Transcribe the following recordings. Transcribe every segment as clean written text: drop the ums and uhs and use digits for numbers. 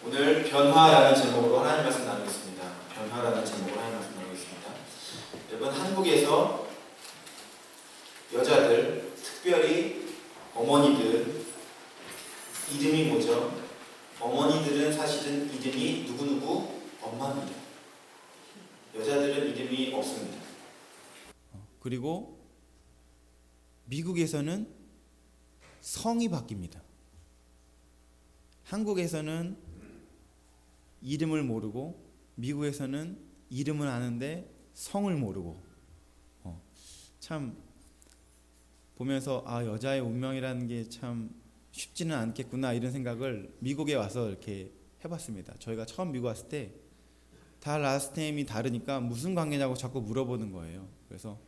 오늘 변화라는 제목으로 하나님 말씀 나누겠습니다. 변화라는 제목으로 하나님 말씀 나누겠습니다. 여러분, 한국에서 여자들, 특별히 어머니들 이름이 뭐죠? 어머니들은 사실은 이름이 누구누구 엄마입니다. 여자들은 이름이 없습니다. 그리고 미국에서는 성이 바뀝니다. 한국에서는 이름을 모르고 미국에서는 이름은 아는데 성을 모르고 참 보면서 여자의 운명이라는 게 참 쉽지는 않겠구나 이런 생각을 미국에 와서 이렇게 해봤습니다. 저희가 처음 미국 왔을 때 다 라스트 네임이 다르니까 무슨 관계냐고 자꾸 물어보는 거예요. 그래서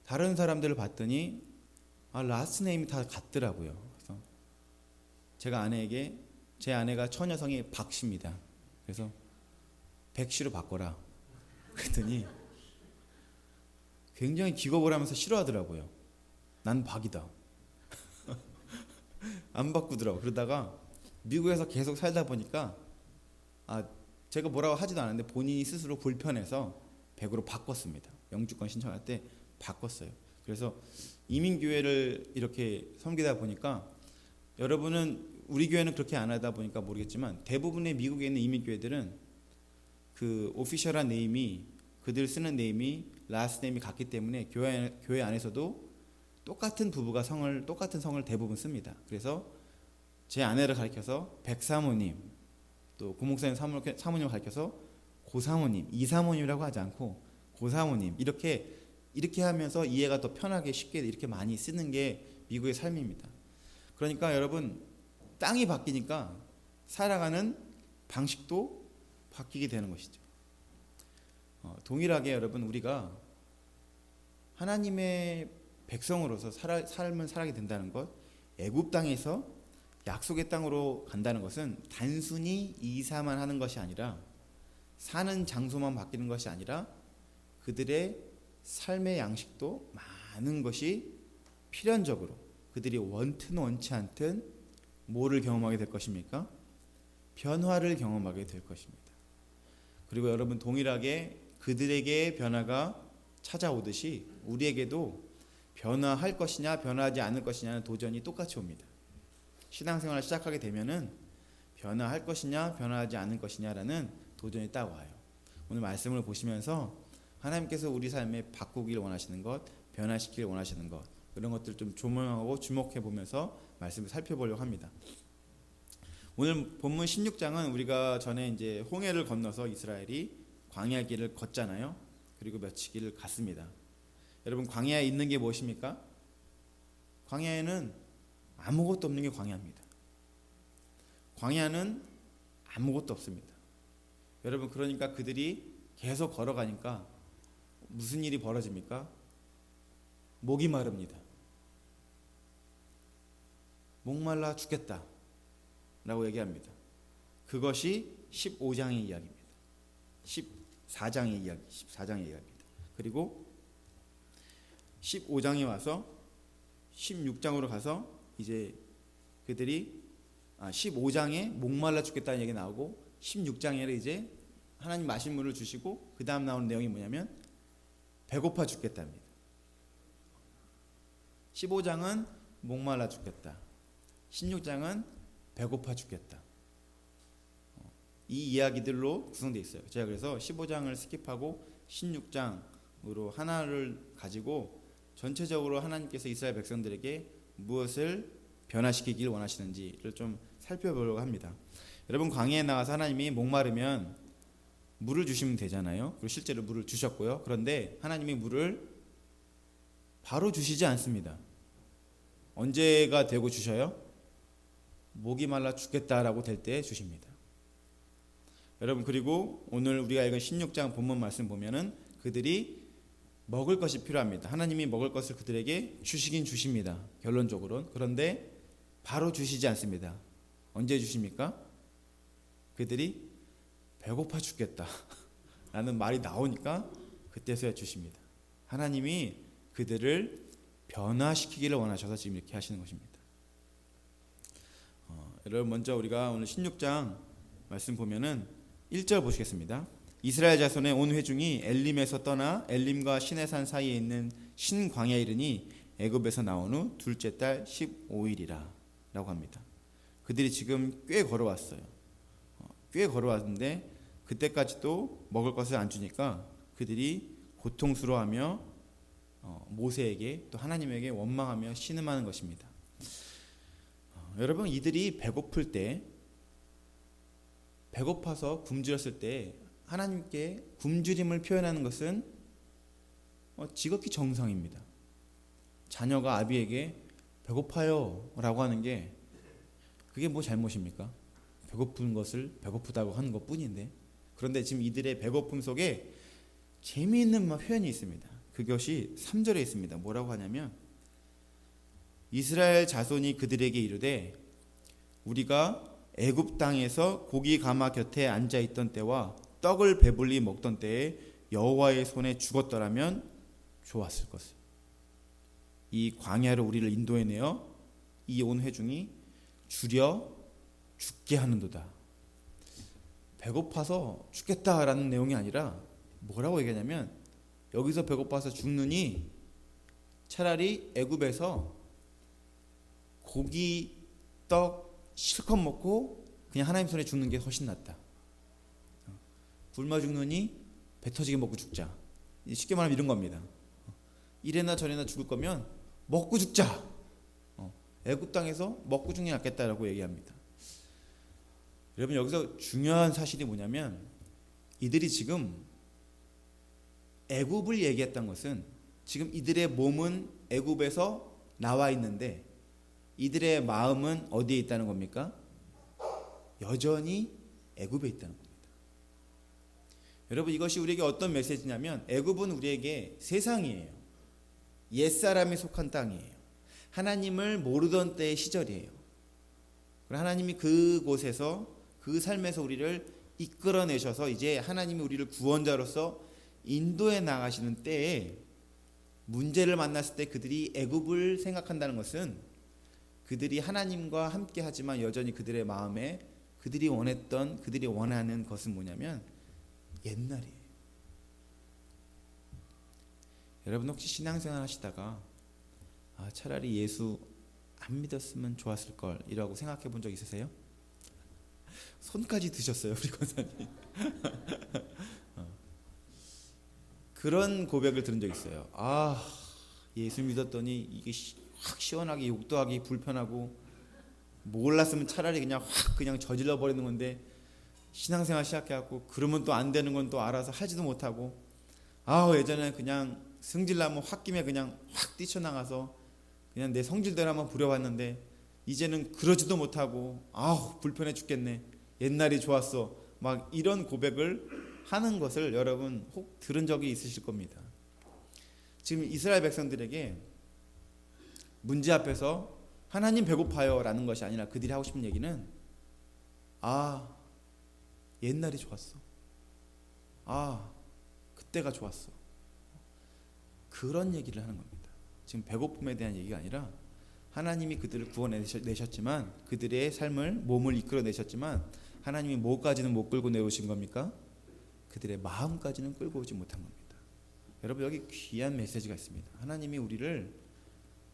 다른 사람들을 봤더니 라스트 네임이 다 같더라고요. 그래서 제가 아내에게 제 아내가 처녀성이 박씨입니다. 그래서 백씨로 바꿔라 그랬더니 굉장히 기겁을 하면서 싫어하더라고요. 난 박이다. 안 바꾸더라고. 그러다가 미국에서 계속 살다 보니까 제가 뭐라고 하지도 않았는데 본인이 스스로 불편해서 백으로 바꿨습니다. 영주권 신청할 때 바꿨어요. 그래서 이민교회를 이렇게 섬기다 보니까 여러분은 우리 교회는 그렇게 안 하다 보니까 모르겠지만 대부분의 미국에 있는 이민교회들은 그 오피셜한 네임이 그들 쓰는 네임이 라스트 네임이 같기 때문에 교회 안에서도 똑같은 부부가 똑같은 성을 대부분 씁니다. 그래서 제 아내를 가리켜서 백사모님, 또 고목사님 사모님을 가리켜서 고사모님, 이사모님이라고 하지 않고 고사모님 이렇게 하면서 이해가 더 편하게 쉽게 이렇게 많이 쓰는 게 미국의 삶입니다. 그러니까 여러분 땅이 바뀌니까 살아가는 방식도 바뀌게 되는 것이죠. 동일하게 여러분 우리가 하나님의 백성으로서 삶을 살아가게 된다는 것, 애굽 땅에서 약속의 땅으로 간다는 것은 단순히 이사만 하는 것이 아니라 사는 장소만 바뀌는 것이 아니라 그들의 삶의 양식도 많은 것이 필연적으로 그들이 원튼 원치 않든 뭐를 경험하게 될 것입니까? 변화를 경험하게 될 것입니다. 그리고 여러분 동일하게 그들에게 변화가 찾아오듯이 우리에게도 변화할 것이냐 변화하지 않을 것이냐는 도전이 똑같이 옵니다. 신앙생활을 시작하게 되면은 변화할 것이냐 변화하지 않을 것이냐라는 도전이 딱 와요. 오늘 말씀을 보시면서 하나님께서 우리 삶에 바꾸길 원하시는 것, 변화시키길 원하시는 것 이런 것들을 좀 조명하고 주목해 보면서 말씀을 살펴보려고 합니다. 오늘 본문 16장은 우리가 전에 이제 홍해를 건너서 이스라엘이 광야 길을 걷잖아요. 그리고 며칠 갔습니다. 여러분 광야에 있는 게 무엇입니까? 광야에는 아무것도 없는 게 광야입니다. 광야는 아무것도 없습니다. 여러분 그러니까 그들이 계속 걸어가니까 무슨 일이 벌어집니까? 목이 마릅니다. 목말라 죽겠다 라고 얘기합니다. 그것이 15장의 이야기입니다. 14장의 이야기입니다. 그리고 15장에 와서 16장으로 가서 이제 그들이 15장에 목말라 죽겠다는 얘기 나오고 16장에 이제 하나님 마실 물을 주시고 그 다음 나오는 내용이 뭐냐면 배고파 죽겠답니다. 15장은 목말라 죽겠다. 16장은 배고파 죽겠다. 이 이야기들로 구성되어 있어요. 제가 그래서 15장을 스킵하고 16장으로 하나를 가지고 전체적으로 하나님께서 이스라엘 백성들에게 무엇을 변화시키길 원하시는지를 좀 살펴보려고 합니다. 여러분 광야에 나가서 하나님이 목마르면 물을 주시면 되잖아요. 그리고 실제로 물을 주셨고요. 그런데 하나님이 물을 바로 주시지 않습니다. 언제가 되고 주셔요? 목이 말라 죽겠다라고 될 때 주십니다. 여러분 그리고 오늘 우리가 읽은 16장 본문 말씀 보면은 그들이 먹을 것이 필요합니다. 하나님이 먹을 것을 그들에게 주시긴 주십니다. 결론적으로는. 그런데 바로 주시지 않습니다. 언제 주십니까? 그들이 배고파 죽겠다 라는 말이 나오니까 그때서야 주십니다. 하나님이 그들을 변화시키기를 원하셔서 지금 이렇게 하시는 것입니다. 여러분 먼저 우리가 오늘 16장 말씀 보면은 1절 보시겠습니다. 이스라엘 자손의 온 회중이 엘림에서 떠나 엘림과 시내산 사이에 있는 신광야에 이르니 애굽에서 나온 후 둘째 달 15일이라 라고 합니다. 그들이 지금 꽤 걸어왔어요. 꽤 걸어왔는데 그때까지도 먹을 것을 안 주니까 그들이 고통스러워하며 모세에게 또 하나님에게 원망하며 신음하는 것입니다. 여러분, 이들이 배고플 때, 배고파서 굶주렸을 때 하나님께 굶주림을 표현하는 것은 지극히 정상입니다. 자녀가 아비에게 배고파요 라고 하는 게 그게 뭐 잘못입니까? 배고픈 것을 배고프다고 하는 것 뿐인데. 그런데 지금 이들의 배고픔 속에 재미있는 표현이 있습니다. 그것이 3절에 있습니다. 뭐라고 하냐면 이스라엘 자손이 그들에게 이르되 우리가 애굽 땅에서 고기 가마 곁에 앉아 있던 때와 떡을 배불리 먹던 때에 여호와의 손에 죽었더라면 좋았을 것을. 이 광야로 우리를 인도해내어 이 온 회중이 줄여 죽게 하는도다. 배고파서 죽겠다라는 내용이 아니라 뭐라고 얘기하냐면 여기서 배고파서 죽느니 차라리 애굽에서 고기, 떡 실컷 먹고 그냥 하나님 손에 죽는 게 훨씬 낫다. 굶어 죽느니 배 터지게 먹고 죽자. 쉽게 말하면 이런 겁니다. 이래나 저래나 죽을 거면 먹고 죽자. 애굽 땅에서 먹고 죽는 게 낫겠다라고 얘기합니다. 여러분, 여기서 중요한 사실이 뭐냐면 이들이 지금 애굽을 얘기했던 것은 지금 이들의 몸은 애굽에서 나와 있는데 이들의 마음은 어디에 있다는 겁니까? 여전히 애굽에 있다는 겁니다. 여러분, 이것이 우리에게 어떤 메시지냐면 애굽은 우리에게 세상이에요. 옛사람이 속한 땅이에요. 하나님을 모르던 때의 시절이에요. 하나님이 그곳에서 그 삶에서 우리를 이끌어내셔서 이제 하나님이 우리를 구원자로서 인도해 나가시는 때에 문제를 만났을 때 그들이 애굽을 생각한다는 것은 그들이 하나님과 함께 하지만 여전히 그들의 마음에 그들이 원했던, 그들이 원하는 것은 뭐냐면 옛날이에요. 여러분, 혹시 신앙생활 하시다가 차라리 예수 안 믿었으면 좋았을 걸 이라고 생각해 본 적 있으세요? 손까지 드셨어요, 우리 권사님. 그런 고백을 들은 적 있어요. 예수 믿었더니 이게 확 시원하게 욕도 하기 불편하고 몰랐으면 차라리 그냥 확 그냥 저질러 버리는 건데 신앙생활 시작해갖고 그러면 또 안 되는 건 또 알아서 하지도 못하고 예전에 그냥 승질나면 홧김에 그냥 확 뛰쳐나가서 그냥 내 성질대로 한번 부려봤는데 이제는 그러지도 못하고 불편해 죽겠네. 옛날이 좋았어. 막 이런 고백을 하는 것을 여러분 혹 들은 적이 있으실 겁니다. 지금 이스라엘 백성들에게 문제 앞에서 하나님 배고파요 라는 것이 아니라 그들이 하고 싶은 얘기는 옛날이 좋았어. 그때가 좋았어. 그런 얘기를 하는 겁니다. 지금 배고픔에 대한 얘기가 아니라 하나님이 그들을 구원내셨지만 그들의 삶을 몸을 이끌어내셨지만 하나님이 뭐까지는 못 끌고 내오신 겁니까? 그들의 마음까지는 끌고 오지 못한 겁니다. 여러분, 여기 귀한 메시지가 있습니다. 하나님이 우리를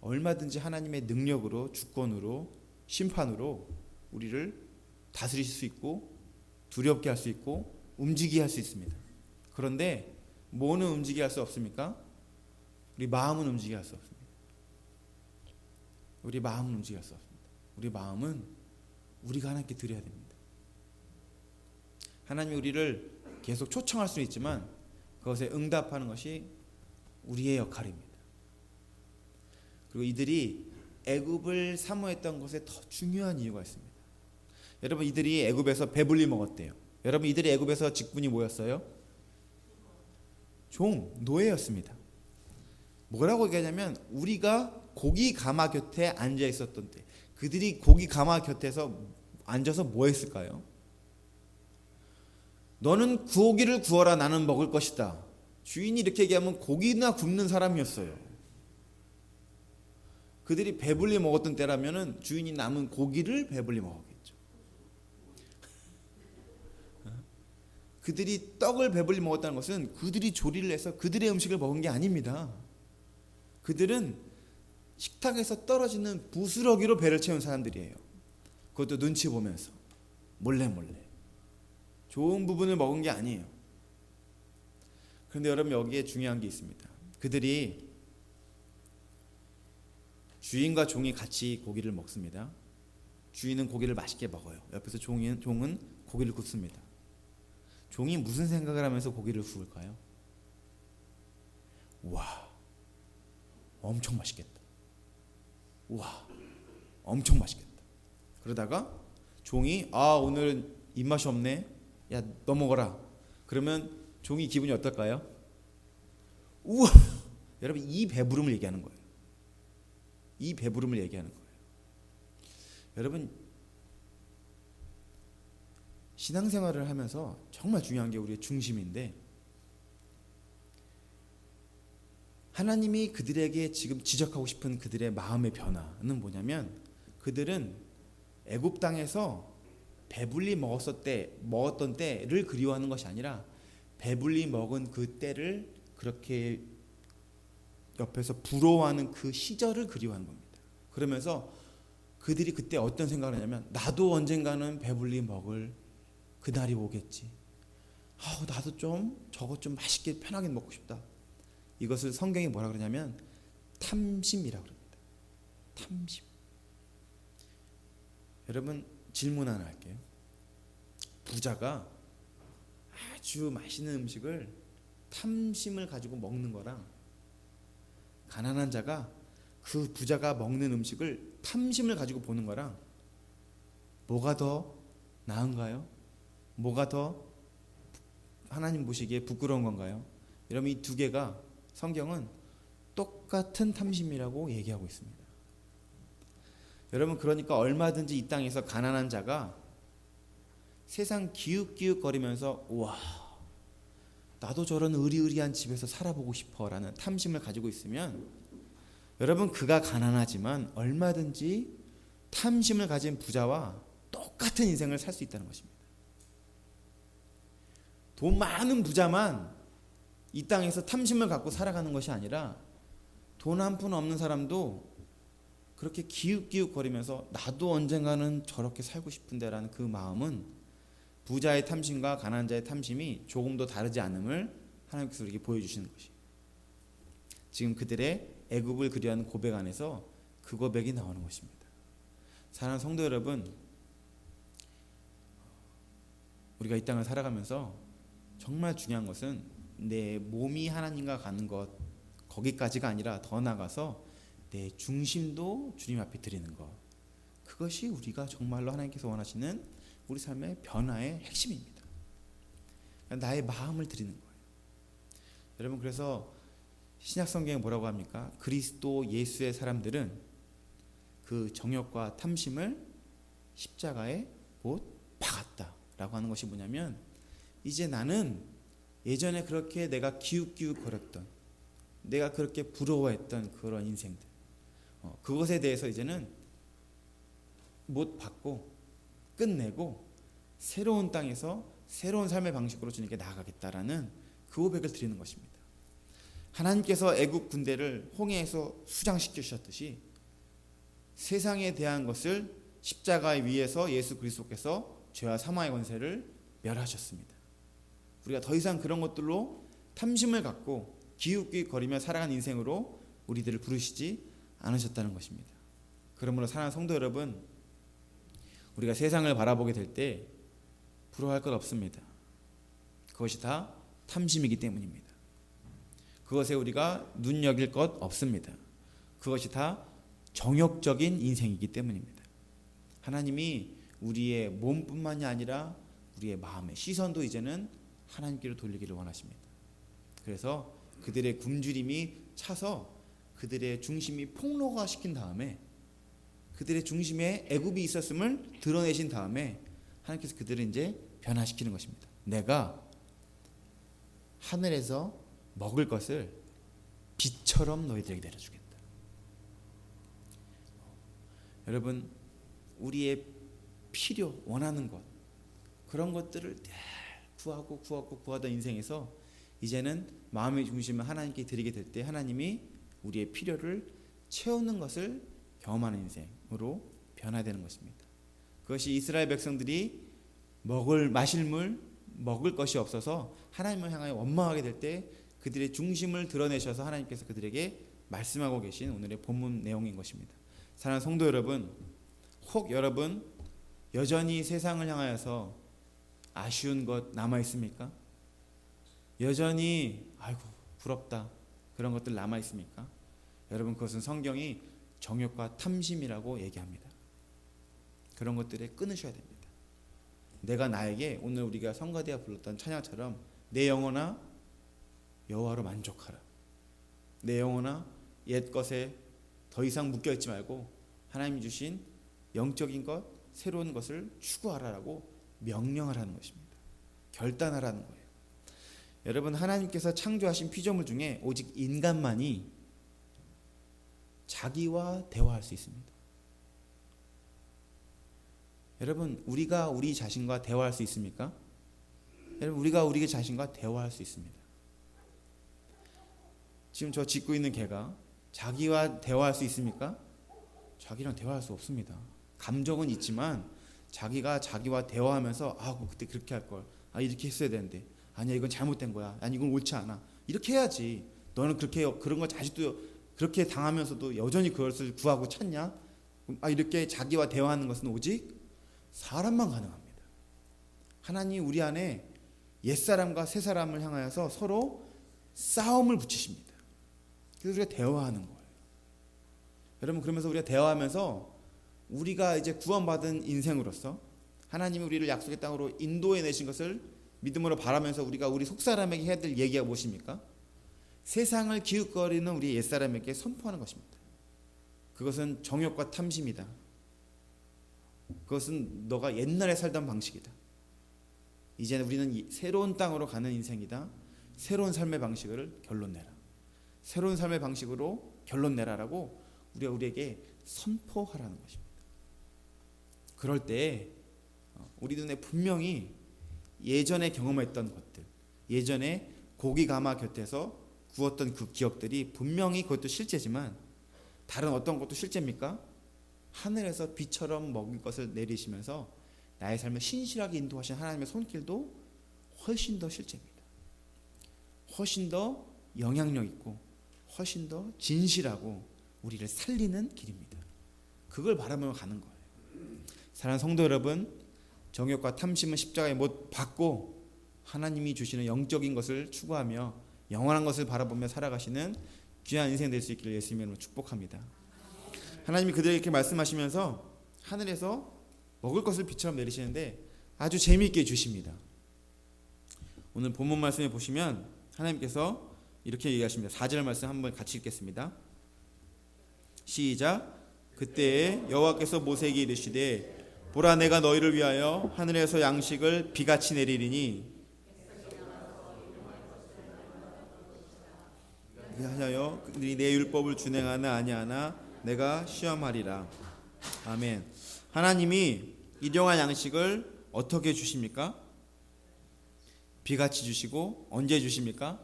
얼마든지 하나님의 능력으로, 주권으로, 심판으로 우리를 다스리실 수 있고 두렵게 할 수 있고 움직이게 할 수 있습니다. 그런데 뭐는 움직이게 할 수 없습니까? 우리 마음은 움직이게 할 수 없습니다. 우리 마음은 움직이게 할 수 없습니다. 우리 마음은 우리가 하나님께 드려야 됩니다. 하나님이 우리를 계속 초청할 수는 있지만 그것에 응답하는 것이 우리의 역할입니다. 그리고 이들이 애굽을 사모했던 것에 더 중요한 이유가 있습니다. 여러분, 이들이 애굽에서 배불리 먹었대요. 여러분, 이들이 애굽에서 직분이 뭐였어요? 종, 노예였습니다. 뭐라고 얘기하냐면 우리가 고기 가마 곁에 앉아 있었던 때, 그들이 고기 가마 곁에서 앉아서 뭐 했을까요? 너는 고기를 구워라, 나는 먹을 것이다. 주인이 이렇게 얘기하면 고기나 굽는 사람이었어요. 그들이 배불리 먹었던 때라면은 주인이 남은 고기를 배불리 먹었겠죠. 그들이 떡을 배불리 먹었다는 것은 그들이 조리를 해서 그들의 음식을 먹은 게 아닙니다. 그들은 식탁에서 떨어지는 부스러기로 배를 채운 사람들이에요. 그것도 눈치 보면서 몰래 좋은 부분을 먹은 게 아니에요. 그런데 여러분, 여기에 중요한 게 있습니다. 그들이 주인과 종이 같이 고기를 먹습니다. 주인은 고기를 맛있게 먹어요. 옆에서 종은 고기를 굽습니다. 종이 무슨 생각을 하면서 고기를 구울까요? 와, 엄청 맛있겠다. 와, 엄청 맛있겠다. 그러다가 종이 오늘은 입맛이 없네. 야, 너 먹어라. 그러면 종이 기분이 어떨까요? 우와! 여러분, 이 배부름을 얘기하는 거예요. 이 배부름을 얘기하는 거예요. 여러분, 신앙생활을 하면서 정말 중요한 게 우리의 중심인데, 하나님이 그들에게 지금 지적하고 싶은 그들의 마음의 변화는 뭐냐면, 그들은 애굽 땅에서 배불리 먹었던 때를 그리워하는 것이 아니라 배불리 먹은 그 때를 그렇게 옆에서 부러워하는 그 시절을 그리워하는 겁니다. 그러면서 그들이 그때 어떤 생각을 하냐면, 나도 언젠가는 배불리 먹을 그날이 오겠지. 나도 저거 좀 맛있게 편하게 먹고 싶다. 이것을 성경이 뭐라 그러냐면 탐심이라고 그럽니다. 탐심. 여러분, 질문 하나 할게요. 부자가 아주 맛있는 음식을 탐심을 가지고 먹는 거랑, 가난한 자가 그 부자가 먹는 음식을 탐심을 가지고 보는 거랑 뭐가 더 나은가요? 뭐가 더 하나님 보시기에 부끄러운 건가요? 여러분, 이 두 개가 성경은 똑같은 탐심이라고 얘기하고 있습니다. 여러분, 그러니까 얼마든지 이 땅에서 가난한 자가 세상 기웃기웃거리면서 와, 나도 저런 의리의리한 집에서 살아보고 싶어라는 탐심을 가지고 있으면, 여러분, 그가 가난하지만 얼마든지 탐심을 가진 부자와 똑같은 인생을 살 수 있다는 것입니다. 돈 많은 부자만 이 땅에서 탐심을 갖고 살아가는 것이 아니라, 돈 한 푼 없는 사람도 그렇게 기웃기웃거리면서 나도 언젠가는 저렇게 살고 싶은데라는 그 마음은 부자의 탐심과 가난한 자의 탐심이 조금도 다르지 않음을 하나님께서 우리에게 보여주시는 것이에요. 지금 그들의 애굽을 그리워하는 고백 안에서 그 고백이 나오는 것입니다. 사랑하는 성도 여러분, 우리가 이 땅을 살아가면서 정말 중요한 것은 내 몸이 하나님과 가는 것, 거기까지가 아니라 더 나아가서 내 중심도 주님 앞에 드리는 것, 그것이 우리가 정말로 하나님께서 원하시는 우리 삶의 변화의 핵심입니다. 나의 마음을 드리는 거예요. 여러분, 그래서 신약 성경에 뭐라고 합니까? 그리스도 예수의 사람들은 그 정욕과 탐심을 십자가에 곧 박았다라고 하는 것이 뭐냐면, 이제 나는 예전에 그렇게 내가 기웃기웃거렸던, 내가 그렇게 부러워했던 그런 인생들, 그것에 대해서 이제는 못 받고 끝내고 새로운 땅에서 새로운 삶의 방식으로 주님께 나아가겠다라는 그 고백을 드리는 것입니다. 하나님께서 애국 군대를 홍해에서 수장시키셨듯이 세상에 대한 것을 십자가 위에서 예수 그리스도께서 죄와 사망의 권세를 멸하셨습니다. 우리가 더 이상 그런 것들로 탐심을 갖고 기웃기웃거리며 살아가는 인생으로 우리들을 부르시지 않으셨다는 것입니다. 그러므로 사랑하는 성도 여러분, 우리가 세상을 바라보게 될 때 부러워할 것 없습니다. 그것이 다 탐심이기 때문입니다. 그것에 우리가 눈여길 것 없습니다. 그것이 다 정욕적인 인생이기 때문입니다. 하나님이 우리의 몸뿐만이 아니라 우리의 마음의 시선도 이제는 하나님께로 돌리기를 원하십니다. 그래서 그들의 굶주림이 차서 그들의 중심이 폭로화시킨 다음에, 그들의 중심에 애굽이 있었음을 드러내신 다음에 하나님께서 그들을 이제 변화시키는 것입니다. 내가 하늘에서 먹을 것을 비처럼 너희들에게 내려주겠다. 여러분, 우리의 필요, 원하는 것, 그런 것들을 늘 구하던 인생에서 이제는 마음의 중심을 하나님께 드리게 될 때 하나님이 우리의 필요를 채우는 것을 경험하는 인생으로 변화되는 것입니다. 그것이 이스라엘 백성들이 마실 물, 먹을 것이 없어서 하나님을 향하여 원망하게 될 때 그들의 중심을 드러내셔서 하나님께서 그들에게 말씀하고 계신 오늘의 본문 내용인 것입니다. 사랑하는 성도 여러분, 혹 여러분 여전히 세상을 향하여서 아쉬운 것 남아 있습니까? 여전히 아이고 부럽다 그런 것들 남아 있습니까? 여러분, 그것은 성경이 정욕과 탐심이라고 얘기합니다. 그런 것들에 끊으셔야 됩니다. 내가 나에게 오늘 우리가 성가대가 불렀던 찬양처럼 내 영혼아 여호와로 만족하라. 내 영혼아 옛 것에 더 이상 묶여있지 말고 하나님이 주신 영적인 것, 새로운 것을 추구하라라고 명령하라는 것입니다. 결단하라는 거예요. 여러분, 하나님께서 창조하신 피조물 중에 오직 인간만이 자기와 대화할 수 있습니다. 여러분, 우리가 우리 자신과 대화할 수 있습니까? 여러분, 우리가 우리 자신과 대화할 수 있습니다. 지금 저 짖고 있는 개가 자기와 대화할 수 있습니까? 자기랑 대화할 수 없습니다. 감정은 있지만 자기가 자기와 대화하면서 그때 그렇게 할 걸, 이렇게 했어야 되는데, 아니야 이건 잘못된 거야, 아니 이건 옳지 않아, 이렇게 해야지. 너는 그런 걸 아직도 그렇게 당하면서도 여전히 그것을 구하고 찾냐? 이렇게 자기와 대화하는 것은 오직 사람만 가능합니다. 하나님 우리 안에 옛사람과 새사람을 향하여서 서로 싸움을 붙이십니다. 그래서 우리가 대화하는 거예요. 여러분, 그러면서 우리가 대화하면서 우리가 이제 구원받은 인생으로서 하나님이 우리를 약속의 땅으로 인도해 내신 것을 믿음으로 바라면서 우리가 우리 속사람에게 해야 될 얘기가 무엇입니까? 세상을 기웃거리는 우리 옛사람에게 선포하는 것입니다. 그것은 정욕과 탐심이다. 그것은 너가 옛날에 살던 방식이다. 이제는 우리는 새로운 땅으로 가는 인생이다. 새로운 삶의 방식을 결론내라. 새로운 삶의 방식으로 결론내라라고 우리가 우리에게 선포하라는 것입니다. 그럴 때 우리 눈에 분명히 예전에 경험했던 것들, 예전에 고기 가마 곁에서 구웠던 그 기억들이 분명히 그것도 실제지만 다른 어떤 것도 실제입니까? 하늘에서 비처럼 먹을 것을 내리시면서 나의 삶을 신실하게 인도하신 하나님의 손길도 훨씬 더 실제입니다. 훨씬 더 영향력 있고 훨씬 더 진실하고 우리를 살리는 길입니다. 그걸 바라보며 가는 거예요. 사랑하는 성도 여러분, 정욕과 탐심은 십자가에 못 박고 하나님이 주시는 영적인 것을 추구하며 영원한 것을 바라보며 살아가시는 귀한 인생 될 수 있기를 예수님으로 축복합니다. 하나님이 그들에게 이렇게 말씀하시면서 하늘에서 먹을 것을 비처럼 내리시는데 아주 재미있게 주십니다. 오늘 본문 말씀에 보시면 하나님께서 이렇게 얘기하십니다. 4절 말씀 한번 같이 읽겠습니다. 시작. 그때에 여호와께서 모세에게 이르시되 보라, 내가 너희를 위하여 하늘에서 양식을 비같이 내리리니 하여 그들이 내 율법을 준행하나 아니하나 내가 시험하리라. 아멘. 하나님이 일용할 양식을 어떻게 주십니까? 비같이 주시고 언제 주십니까?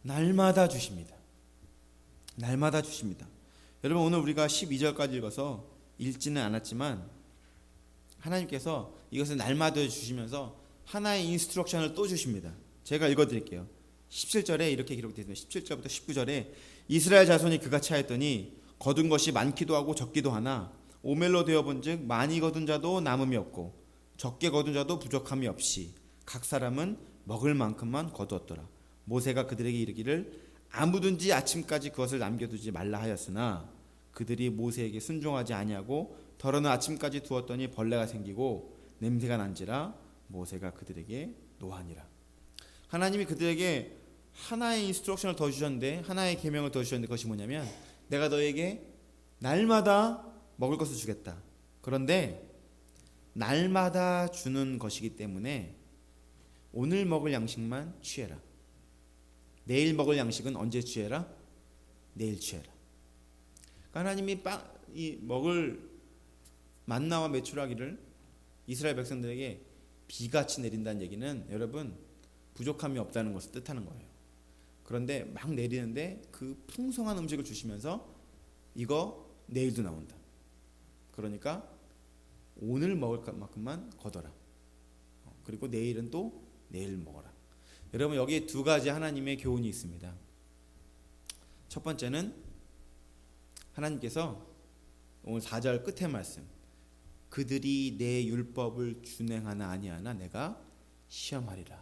날마다 주십니다. 날마다 주십니다. 여러분, 오늘 우리가 12절까지 읽어서 읽지는 않았지만 하나님께서 이것을 날마다 주시면서 하나의 인스트럭션을 또 주십니다. 제가 읽어드릴게요. 17절에 이렇게 기록되어 있습니다. 17절부터 19절에 이스라엘 자손이 그같이 하였더니 거둔 것이 많기도 하고 적기도 하나 오멜로 되어본즉 많이 거둔 자도 남음이 없고 적게 거둔 자도 부족함이 없이 각 사람은 먹을 만큼만 거두었더라. 모세가 그들에게 이르기를 아무든지 아침까지 그것을 남겨두지 말라 하였으나 그들이 모세에게 순종하지 아니하고 더러는 아침까지 두었더니 벌레가 생기고 냄새가 난지라 모세가 그들에게 노하니라. 하나님이 그들에게 하나의 인스트럭션을 더 주셨는데, 하나의 계명을 더 주셨는데, 그것이 뭐냐면 내가 너에게 날마다 먹을 것을 주겠다. 그런데 날마다 주는 것이기 때문에 오늘 먹을 양식만 취해라. 내일 먹을 양식은 언제 취해라? 내일 취해라. 하나님이 먹을 만나와 메추라기를 이스라엘 백성들에게 비같이 내린다는 얘기는 여러분 부족함이 없다는 것을 뜻하는 거예요. 그런데 막 내리는데 그 풍성한 음식을 주시면서 이거 내일도 나온다. 그러니까 오늘 먹을 만큼만 거둬라. 그리고 내일은 또 내일 먹어라. 여러분 여기 두 가지 하나님의 교훈이 있습니다. 첫 번째는 하나님께서 오늘 4절 끝의 말씀, 그들이 내 율법을 준행하나 아니하나 내가 시험하리라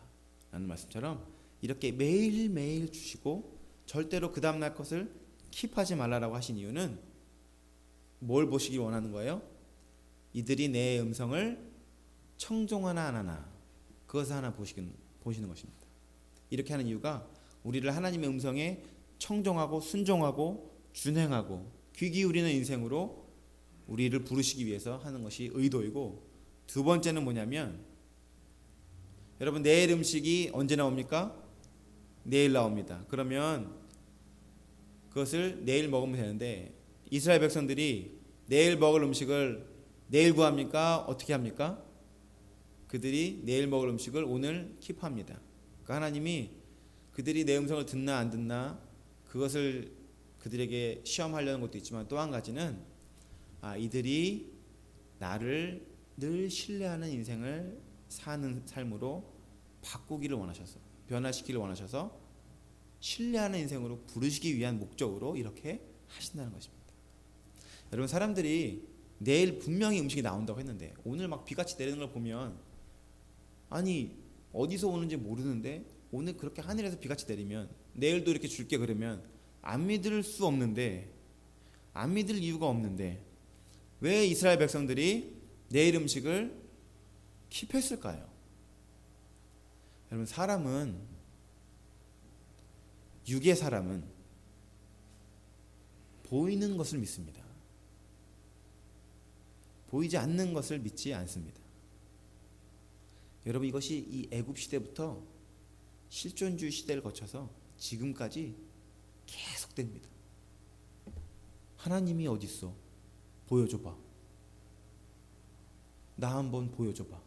라는 말씀처럼 이렇게 매일매일 주시고 절대로 그 다음날 것을 킵하지 말라라고 하신 이유는 뭘 보시기 원하는 거예요? 이들이 내 음성을 청종하나 안 하나, 그것을 하나 보시는 것입니다. 이렇게 하는 이유가 우리를 하나님의 음성에 청종하고 순종하고 준행하고 귀 기울이는 인생으로 우리를 부르시기 위해서 하는 것이 의도이고, 두 번째는 뭐냐면 여러분 내일 음식이 언제 나옵니까? 내일 나옵니다. 그러면 그것을 내일 먹으면 되는데 이스라엘 백성들이 내일 먹을 음식을 내일 구합니까? 어떻게 합니까? 그들이 내일 먹을 음식을 오늘 킵합니다. 그러니까 하나님이 그들이 내 음성을 듣나 안 듣나 그것을 그들에게 시험하려는 것도 있지만, 또 한 가지는 이들이 나를 늘 신뢰하는 인생을 사는 삶으로 바꾸기를 원하셔서, 변화시키기를 원하셔서 신뢰하는 인생으로 부르시기 위한 목적으로 이렇게 하신다는 것입니다. 여러분 사람들이 내일 분명히 음식이 나온다고 했는데 오늘 막 비같이 내리는 걸 보면, 아니 어디서 오는지 모르는데 오늘 그렇게 하늘에서 비같이 내리면 내일도 이렇게 줄게 그러면 안 믿을 수 없는데, 안 믿을 이유가 없는데 왜 이스라엘 백성들이 내일 음식을 킵했을까요? 여러분 육의 사람은 보이는 것을 믿습니다. 보이지 않는 것을 믿지 않습니다. 여러분 이것이 이 애굽 시대부터 실존주의 시대를 거쳐서 지금까지 계속됩니다. 하나님이 어디 있어? 보여줘봐. 나 한번 보여줘봐.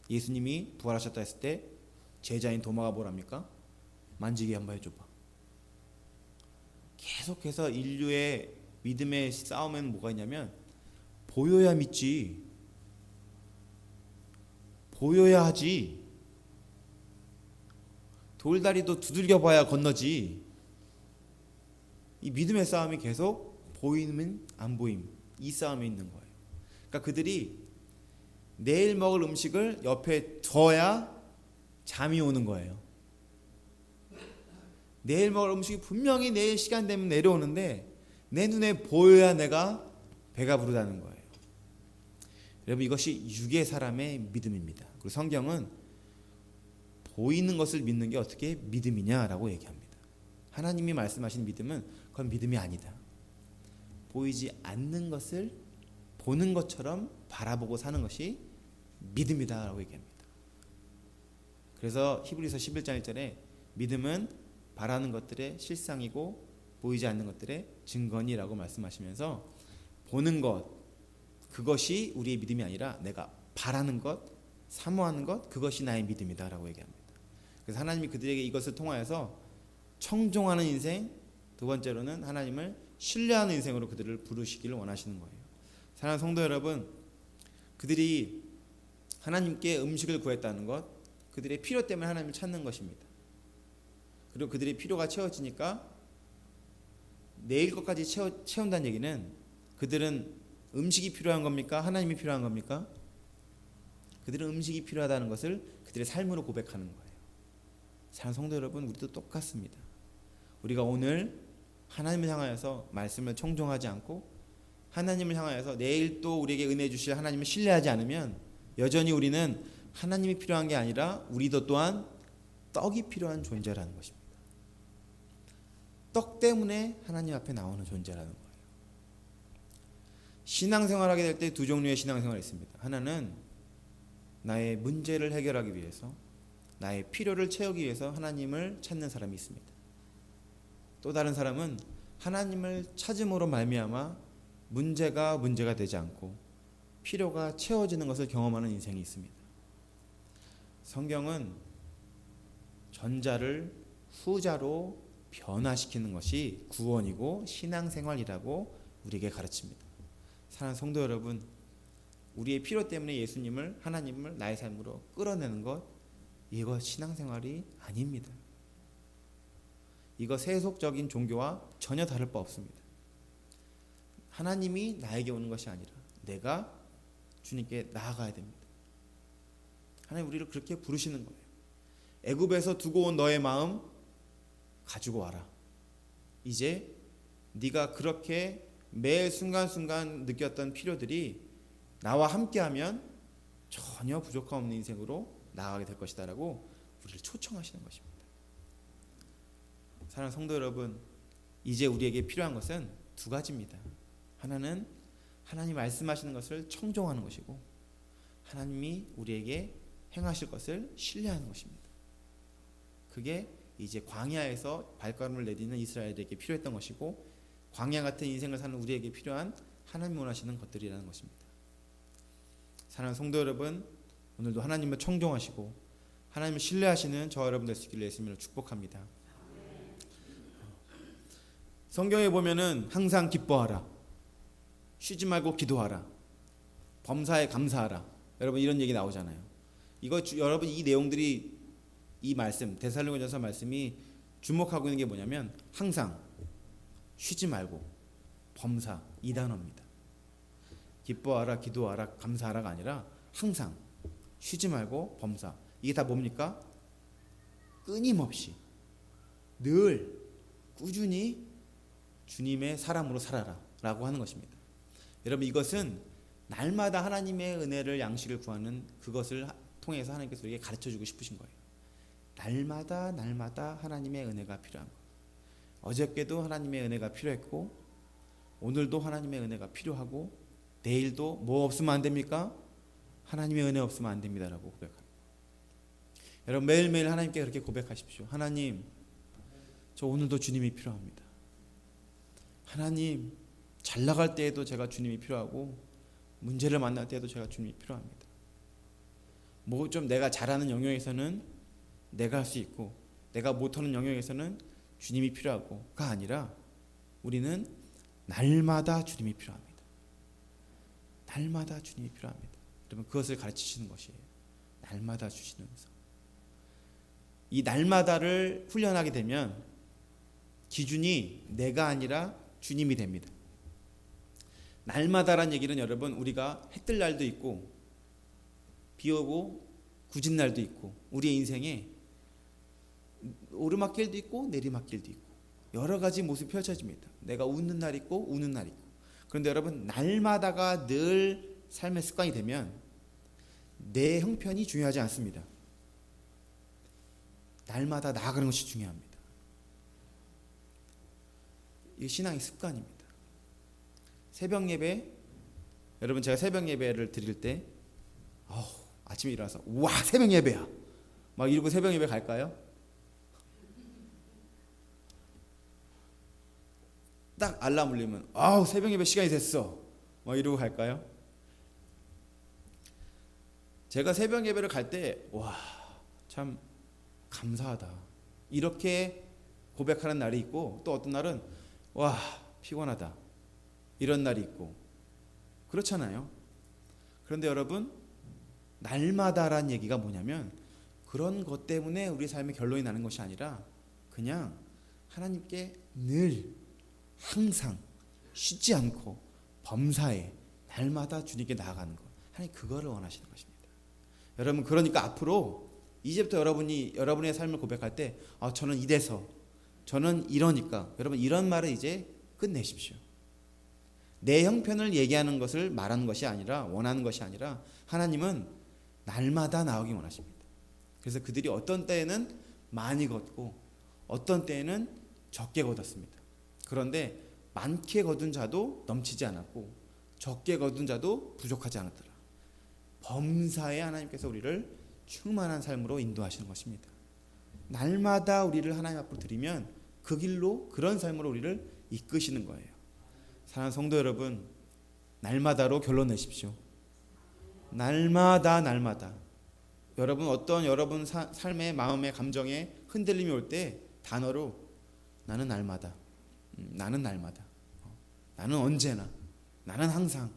예수님이 부활하셨다 했을 때 제자인 도마가 뭐랍니까? 만지게 한번 해줘봐. 계속해서 인류의 믿음의 싸움에는 뭐가 있냐면 보여야 믿지, 보여야 하지, 돌다리도 두들겨 봐야 건너지. 이 믿음의 싸움이 계속 보이면 안 보임, 이 싸움에 있는 거예요. 그러니까 그들이 내일 먹을 음식을 옆에 둬야 잠이 오는 거예요. 내일 먹을 음식이 분명히 내일 시간 되면 내려오는데 내 눈에 보여야 내가 배가 부르다는 거예요. 여러분 이것이 육의 사람의 믿음입니다. 그리고 성경은 보이는 것을 믿는 게 어떻게 믿음이냐라고 얘기합니다. 하나님이 말씀하신 믿음은 그건 믿음이 아니다. 보이지 않는 것을 보는 것처럼 바라보고 사는 것이 믿음이다라고 얘기합니다. 그래서 히브리서 11장 1절에 믿음은 바라는 것들의 실상이고 보이지 않는 것들의 증거니라고 말씀하시면서, 보는 것 그것이 우리의 믿음이 아니라 내가 바라는 것, 사모하는 것, 그것이 나의 믿음이다라고 얘기합니다. 그래서 하나님이 그들에게 이것을 통하여서 청종하는 인생, 두 번째로는 하나님을 신뢰하는 인생으로 그들을 부르시기를 원하시는 거예요. 사랑하는 성도 여러분, 그들이 하나님께 음식을 구했다는 것, 그들의 필요 때문에 하나님을 찾는 것입니다. 그리고 그들의 필요가 채워지니까 내일 것까지 채운다는 얘기는 그들은 음식이 필요한 겁니까? 하나님이 필요한 겁니까? 그들은 음식이 필요하다는 것을 그들의 삶으로 고백하는 거예요. 사랑하는 성도 여러분, 우리도 똑같습니다. 우리가 오늘 하나님을 향하여서 말씀을 청종하지 않고 하나님을 향하여서 내일 또 우리에게 은혜 주실 하나님을 신뢰하지 않으면 여전히 우리는 하나님이 필요한 게 아니라 우리도 또한 떡이 필요한 존재라는 것입니다. 떡 때문에 하나님 앞에 나오는 존재라는 거예요. 신앙생활하게 될 때 두 종류의 신앙생활이 있습니다. 하나는 나의 문제를 해결하기 위해서, 나의 필요를 채우기 위해서 하나님을 찾는 사람이 있습니다. 또 다른 사람은 하나님을 찾음으로 말미암아 문제가 되지 않고 필요가 채워지는 것을 경험하는 인생이 있습니다. 성경은 전자를 후자로 변화시키는 것이 구원이고 신앙생활이라고 우리에게 가르칩니다. 사랑하는 성도 여러분, 우리의 필요 때문에 예수님을, 하나님을 나의 삶으로 끌어내는 것, 이거 신앙생활이 아닙니다. 이거 세속적인 종교와 전혀 다를 바 없습니다. 하나님이 나에게 오는 것이 아니라 내가 주님께 나아가야 됩니다. 하나님 우리를 그렇게 부르시는 거예요. 애굽에서 두고 온 너의 마음 가지고 와라. 이제 네가 그렇게 매 순간순간 느꼈던 필요들이 나와 함께하면 전혀 부족함 없는 인생으로 나아가게 될 것이다 라고 우리를 초청하시는 것입니다. 사랑하는 성도 여러분, 이제 우리에게 필요한 것은 두 가지입니다. 하나는 하나님 말씀하시는 것을 청종하는 것이고, 하나님이 우리에게 행하실 것을 신뢰하는 것입니다. 그게 이제 광야에서 발걸음을 내딛는 이스라엘에게 필요했던 것이고, 광야 같은 인생을 사는 우리에게 필요한 하나님 원하시는 것들이라는 것입니다. 사랑하는 성도 여러분, 오늘도 하나님을 청종하시고 하나님을 신뢰하시는 저와 여러분 될 수 있기를 예수님으로 축복합니다. 성경에 보면은 항상 기뻐하라, 쉬지 말고 기도하라, 범사에 감사하라, 여러분 이런 얘기 나오잖아요. 이거 여러분 이 내용들이, 이 말씀 데살로니가전서 말씀이 주목하고 있는 게 뭐냐면 항상, 쉬지 말고, 범사, 이 단어입니다. 기뻐하라, 기도하라, 감사하라가 아니라 항상, 쉬지 말고, 범사. 이게 다 뭡니까? 끊임없이 늘 꾸준히 주님의 사람으로 살아라 라고 하는 것입니다. 여러분 이것은 날마다 하나님의 은혜를, 양식을 구하는 그것을 통해서 하나님께서 우리에게 가르쳐주고 싶으신 거예요. 날마다 하나님의 은혜가 필요한 거예요. 어저께도 하나님의 은혜가 필요했고, 오늘도 하나님의 은혜가 필요하고, 내일도 뭐 없으면 안 됩니까? 하나님의 은혜 없으면 안 됩니다라고 고백합니다. 여러분 매일매일 하나님께 그렇게 고백하십시오. 하나님, 저 오늘도 주님이 필요합니다. 하나님, 잘 나갈 때에도 제가 주님이 필요하고, 문제를 만날 때에도 제가 주님이 필요합니다. 뭐 좀 내가 잘하는 영역에서는 내가 할 수 있고, 내가 못하는 영역에서는 주님이 필요하고가 아니라 우리는 날마다 주님이 필요합니다. 날마다 주님이 필요합니다. 여러분 그것을 가르치시는 것이에요. 날마다 주시는 은사. 이 날마다를 훈련하게 되면 기준이 내가 아니라 주님이 됩니다. 날마다란 얘기는 여러분 우리가 해 뜰 날도 있고 비 오고 굳은 날도 있고 우리의 인생에 오르막길도 있고 내리막길도 있고 여러 가지 모습이 펼쳐집니다. 내가 웃는 날 있고 우는 날 있고. 그런데 여러분 날마다가 늘 삶의 습관이 되면 내 형편이 중요하지 않습니다. 날마다 나아가는 것이 중요합니다. 이게 신앙의 습관입니다. 새벽 예배, 여러분 제가 새벽 예배를 드릴 때 아침에 일어나서 와 새벽 예배야 막 이러고 새벽 예배 갈까요? 딱 알람 울리면 새벽 예배 시간이 됐어 막 이러고 갈까요? 제가 새벽 예배를 갈 때 와 참 감사하다 이렇게 고백하는 날이 있고, 또 어떤 날은 와 피곤하다 이런 날이 있고 그렇잖아요. 그런데 여러분 날마다란 얘기가 뭐냐면 그런 것 때문에 우리 삶의 결론이 나는 것이 아니라 그냥 하나님께 늘 항상 쉬지 않고 범사에 날마다 주님께 나아가는 것, 하나님 그거를 원하시는 것입니다. 여러분 그러니까 앞으로 이제부터 여러분이 여러분의 삶을 고백할 때 저는 이래서, 저는 이러니까, 여러분 이런 말을 이제 끝내십시오. 내 형편을 얘기하는 것을 말하는 것이 아니라, 원하는 것이 아니라 하나님은 날마다 나오기 원하십니다. 그래서 그들이 어떤 때에는 많이 걷고 어떤 때에는 적게 걷었습니다. 그런데 많게 거둔 자도 넘치지 않았고 적게 거둔 자도 부족하지 않았더라. 범사에 하나님께서 우리를 충만한 삶으로 인도하시는 것입니다. 날마다 우리를 하나님 앞으로 드리면 그 길로, 그런 삶으로 우리를 이끄시는 거예요. 사랑하는 성도 여러분, 날마다로 결론 내십시오. 날마다 여러분 어떤 여러분 삶의 마음의 감정에 흔들림이 올 때 단어로 나는 날마다, 나는 날마다, 나는 언제나, 나는 항상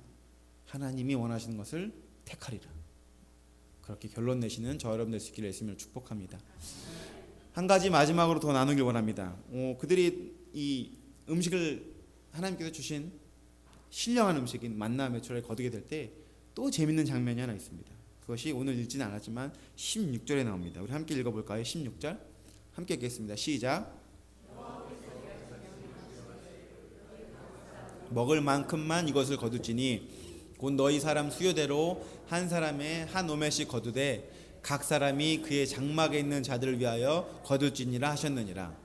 하나님이 원하시는 것을 택하리라. 그렇게 결론 내시는 저 여러분 될 수 있기를 예수님을 축복합니다. 한 가지 마지막으로 더 나누길 원합니다. 그들이 이 음식을 하나님께서 주신 신령한 음식인 만나 메추라를 거두게 될 때 또 재밌는 장면이 하나 있습니다. 그것이 오늘 읽지는 않았지만 16절에 나옵니다. 우리 함께 읽어볼까요? 16절 함께 읽겠습니다. 시작. 먹을 만큼만 이것을 거둘지니 곧 너희 사람 수요대로 한 사람의 한 오멜씩 거두되 각 사람이 그의 장막에 있는 자들을 위하여 거둘지니라 하셨느니라.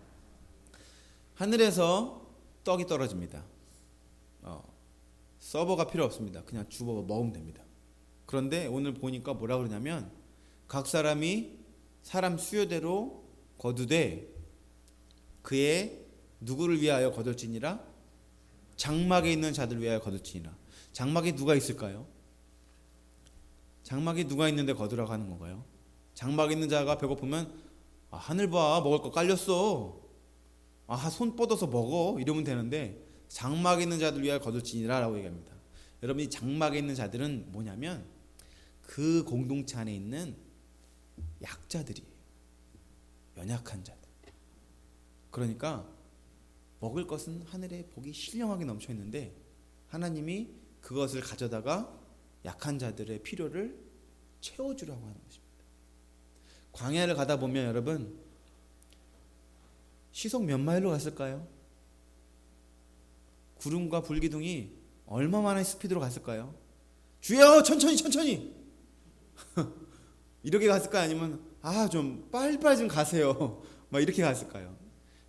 하늘에서 떡이 떨어집니다. 서버가 필요 없습니다. 그냥 주워 먹으면 됩니다. 그런데 오늘 보니까 뭐라 그러냐면 각 사람이 사람 수요대로 거두되 그의 누구를 위하여 거둘지니라? 장막에 있는 자들을 위하여 거둘지니라. 장막에 누가 있을까요? 장막에 누가 있는데 거두라고 하는 건가요? 장막에 있는 자가 배고프면 하늘 봐, 먹을 거 깔렸어, 손 뻗어서 먹어, 이러면 되는데 장막에 있는 자들 위하여 거둘지니라 라고 얘기합니다. 여러분, 이 장막에 있는 자들은 뭐냐면 그 공동체 안에 있는 약자들이에요. 연약한 자들. 그러니까 먹을 것은 하늘에 복이 신령하게 넘쳐 있는데 하나님이 그것을 가져다가 약한 자들의 필요를 채워주라고 하는 것입니다. 광야를 가다 보면 여러분 시속 몇 마일로 갔을까요? 구름과 불기둥이 얼마만한 스피드로 갔을까요? 주여 천천히 이렇게 갔을까요? 아니면 좀 빨리빨리 좀 가세요 막 이렇게 갔을까요?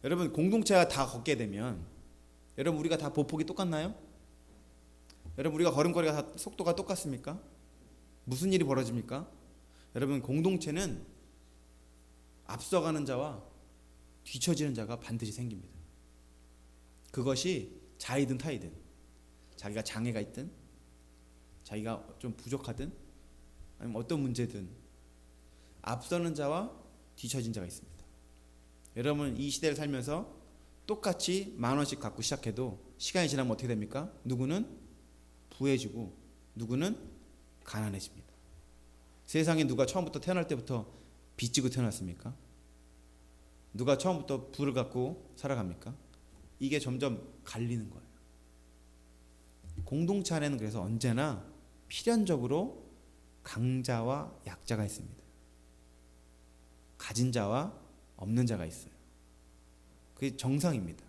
여러분, 공동체가 다 걷게 되면 여러분 우리가 다 보폭이 똑같나요? 여러분 우리가 걸음걸이가 다 속도가 똑같습니까? 무슨 일이 벌어집니까? 여러분, 공동체는 앞서가는 자와 뒤처지는 자가 반드시 생깁니다. 그것이 자이든 타이든, 자기가 장애가 있든 자기가 좀 부족하든 아니면 어떤 문제든 앞서는 자와 뒤처진 자가 있습니다. 여러분, 이 시대를 살면서 똑같이 10,000원씩 갖고 시작해도 시간이 지나면 어떻게 됩니까? 누구는 부해지고 누구는 가난해집니다. 세상에 누가 처음부터 태어날 때부터 빚지고 태어났습니까? 누가 처음부터 부를 갖고 살아갑니까? 이게 점점 갈리는 거예요. 공동체 안에는 그래서 언제나 필연적으로 강자와 약자가 있습니다. 가진 자와 없는 자가 있어요. 그게 정상입니다.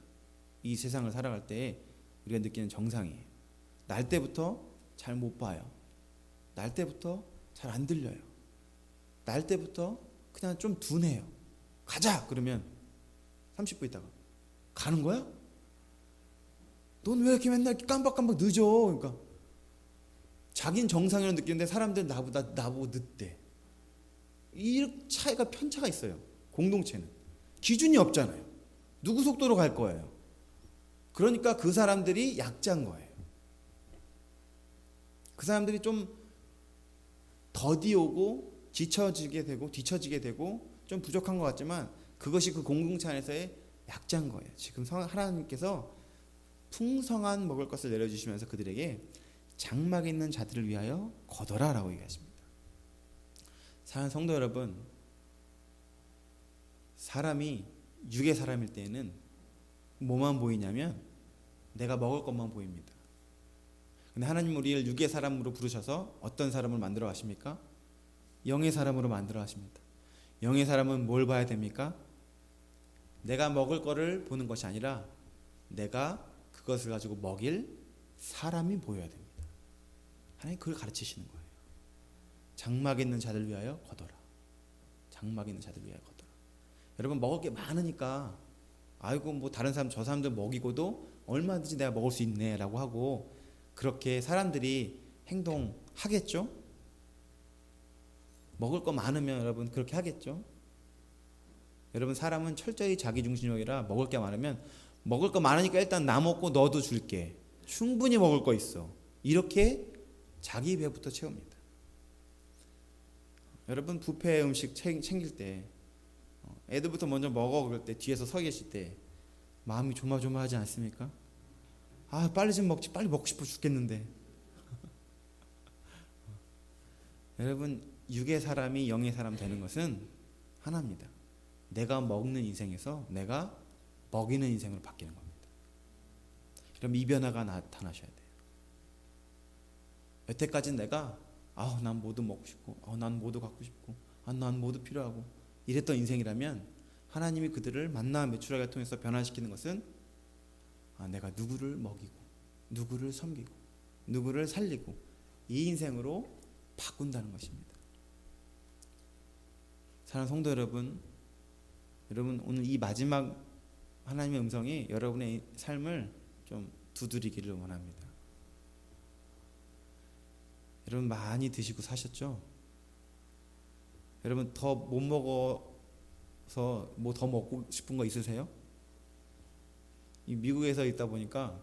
이 세상을 살아갈 때 우리가 느끼는 정상이에요. 날 때부터 잘 못 봐요. 날 때부터 잘 안 들려요. 날 때부터 그냥 좀 둔해요. 가자! 그러면 30분 있다가 가는 거야? 넌 왜 이렇게 맨날 깜박깜박 늦어? 그러니까 자기는 정상이라고 느끼는데 사람들은 나보고 늦대. 이 차이가 편차가 있어요. 공동체는 기준이 없잖아요. 누구 속도로 갈 거예요. 그러니까 그 사람들이 약자인 거예요. 그 사람들이 좀 더디 오고 지쳐지게 되고 뒤처지게 되고 좀 부족한 것 같지만 그것이 그 공동체 안에서의 약자인 거예요. 지금 하나님께서 풍성한 먹을 것을 내려주시면서 그들에게 장막에 있는 자들을 위하여 거둬라 라고 얘기하십니다. 사랑하는 성도 여러분, 사람이 육의 사람일 때에는 뭐만 보이냐면 내가 먹을 것만 보입니다. 근데 하나님 우리를 육의 사람으로 부르셔서 어떤 사람을 만들어 가십니까? 영의 사람으로 만들어 가십니다. 영의 사람은 뭘 봐야 됩니까? 내가 먹을 거를 보는 것이 아니라 내가 그것을 가지고 먹일 사람이 보여야 됩니다. 하나님 그걸 가르치시는 거예요. 장막에 있는 자들 위하여 거둬라. 장막에 있는 자들 위하여 거둬라. 여러분, 먹을 게 많으니까 아이고 뭐 다른 사람 저 사람들 먹이고도 얼마든지 내가 먹을 수 있네 라고 하고 그렇게 사람들이 행동하겠죠? 먹을 거 많으면 여러분 그렇게 하겠죠? 여러분, 사람은 철저히 자기중심적이라 먹을 게 많으면 먹을 거 많으니까 일단 나 먹고 너도 줄게. 충분히 먹을 거 있어. 이렇게 자기 배부터 채웁니다. 여러분 뷔페 음식 챙길 때 애들부터 먼저 먹어 그럴 때 뒤에서 서 계실 때 마음이 조마조마하지 않습니까? 아 빨리 좀 먹지, 빨리 먹고 싶어 죽겠는데. 여러분 육의 사람이 영의 사람 되는 것은 하나입니다. 내가 먹는 인생에서 내가 먹이는 인생으로 바뀌는 겁니다. 그럼 이 변화가 나타나셔야 돼요. 여태까지는 내가 난 모두 먹고 싶고 난 모두 갖고 싶고 난 모두 필요하고 이랬던 인생이라면 하나님이 그들을 만나 메추라기를 통해서 변화시키는 것은 내가 누구를 먹이고 누구를 섬기고 누구를 살리고 이 인생으로 바꾼다는 것입니다. 사랑하는 성도 여러분, 오늘 이 마지막 하나님의 음성이 여러분의 삶을 좀 두드리기를 원합니다. 여러분 많이 드시고 사셨죠? 여러분 더 못 먹어서 뭐 더 먹고 싶은 거 있으세요? 이 미국에서 있다 보니까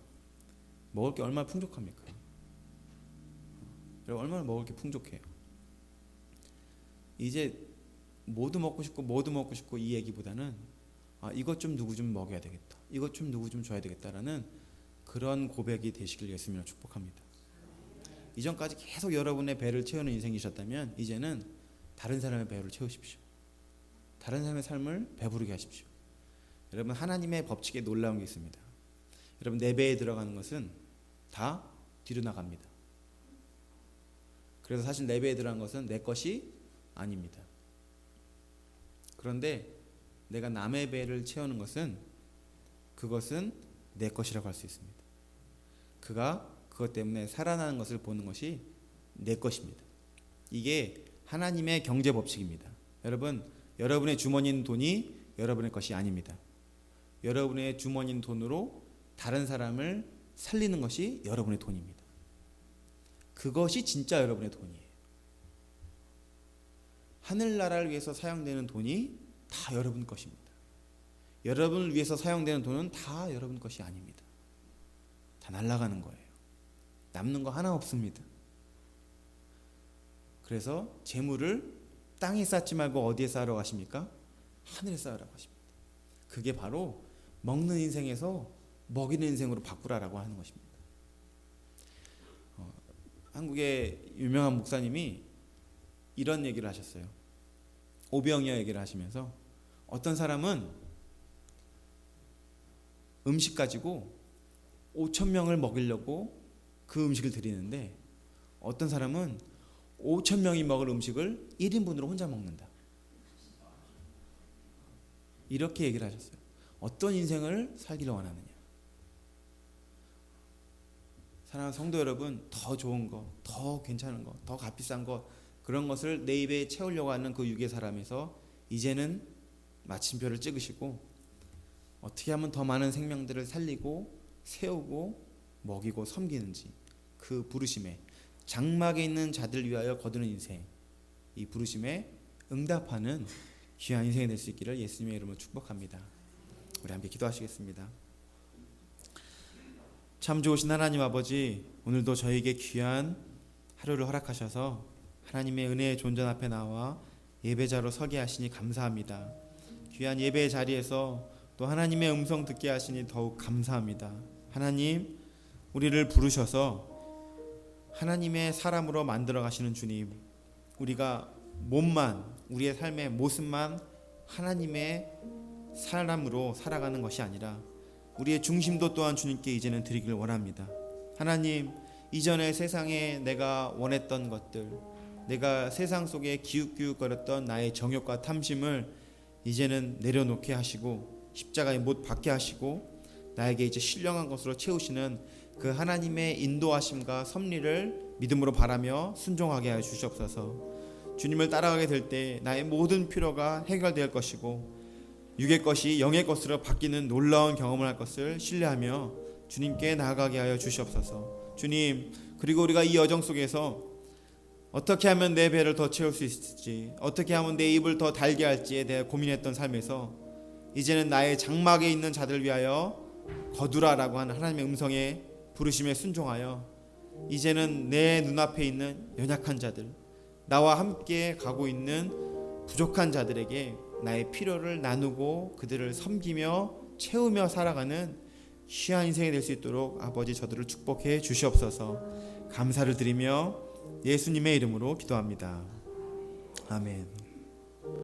먹을 게 얼마나 풍족합니까? 여러분 얼마나 먹을 게 풍족해요. 이제 모두 먹고 싶고 이 얘기보다는 이것 좀 누구 좀 먹여야 되겠다, 이것 좀 누구 좀 줘야 되겠다라는 그런 고백이 되시길 예수님으로 축복합니다. 이전까지 계속 여러분의 배를 채우는 인생이셨다면 이제는 다른 사람의 배를 채우십시오. 다른 사람의 삶을 배부르게 하십시오. 여러분 하나님의 법칙에 놀라운 게 있습니다. 여러분 내 배에 들어가는 것은 다 뒤로 나갑니다. 그래서 사실 내 배에 들어간 것은 내 것이 아닙니다. 그런데 내가 남의 배를 채우는 것은 그것은 내 것이라고 할 수 있습니다. 그가 그것 때문에 살아나는 것을 보는 것이 내 것입니다. 이게 하나님의 경제 법칙입니다. 여러분, 여러분의 주머니에 있는 돈이 여러분의 것이 아닙니다. 여러분의 주머니에 있는 돈으로 다른 사람을 살리는 것이 여러분의 돈입니다. 그것이 진짜 여러분의 돈이에요. 하늘나라를 위해서 사용되는 돈이 다 여러분 것입니다. 여러분을 위해서 사용되는 돈은 다 여러분 것이 아닙니다. 다 날아가는 거예요. 남는 거 하나 없습니다. 그래서 재물을 땅에 쌓지 말고 어디에 쌓으러 가십니까? 하늘에 쌓으라고 하십니다. 그게 바로 먹는 인생에서 먹이는 인생으로 바꾸라라고 하는 것입니다. 한국의 유명한 목사님이 이런 얘기를 하셨어요. 오병이어 얘기를 하시면서 어떤 사람은 음식 가지고 5,000명을 먹이려고 그 음식을 드리는데 어떤 사람은 5,000명이 먹을 음식을 1인분으로 혼자 먹는다. 이렇게 얘기를 하셨어요. 어떤 인생을 살기를 원하느냐. 사랑하는 성도 여러분, 더 좋은 거, 더 괜찮은 거, 더 값비싼 거, 그런 것을 내 입에 채우려고 하는 그 육의 사람에서 이제는 마침표를 찍으시고 어떻게 하면 더 많은 생명들을 살리고 세우고 먹이고 섬기는지, 그 부르심에 장막에 있는 자들 위하여 거두는 인생, 이 부르심에 응답하는 귀한 인생이 될 수 있기를 예수님의 이름으로 축복합니다. 우리 함께 기도하시겠습니다. 참 좋으신 하나님 아버지, 오늘도 저에게 귀한 하루를 허락하셔서 하나님의 은혜의 존전 앞에 나와 예배자로 서게 하시니 감사합니다. 귀한 예배의 자리에서 또 하나님의 음성 듣게 하시니 더욱 감사합니다. 하나님, 우리를 부르셔서 하나님의 사람으로 만들어 가시는 주님, 우리가 몸만, 우리의 삶의 모습만 하나님의 사람으로 살아가는 것이 아니라 우리의 중심도 또한 주님께 이제는 드리기를 원합니다. 하나님, 이전에 세상에 내가 원했던 것들, 내가 세상 속에 기웃기웃거렸던 나의 정욕과 탐심을 이제는 내려놓게 하시고 십자가에 못 박게 하시고 나에게 이제 신령한 것으로 채우시는 그 하나님의 인도하심과 섭리를 믿음으로 바라며 순종하게 하여 주시옵소서. 주님을 따라가게 될 때 나의 모든 필요가 해결될 것이고 육의 것이 영의 것으로 바뀌는 놀라운 경험을 할 것을 신뢰하며 주님께 나아가게 하여 주시옵소서. 주님, 그리고 우리가 이 여정 속에서 어떻게 하면 내 배를 더 채울 수 있을지, 어떻게 하면 내 입을 더 달게 할지에 대해 고민했던 삶에서 이제는 나의 장막에 있는 자들 위하여 거두라라고 하는 하나님의 음성에 부르심에 순종하여 이제는 내 눈앞에 있는 연약한 자들, 나와 함께 가고 있는 부족한 자들에게 나의 필요를 나누고 그들을 섬기며 채우며 살아가는 귀한 인생이 될 수 있도록 아버지 저들을 축복해 주시옵소서. 감사를 드리며 예수님의 이름으로 기도합니다. 아멘.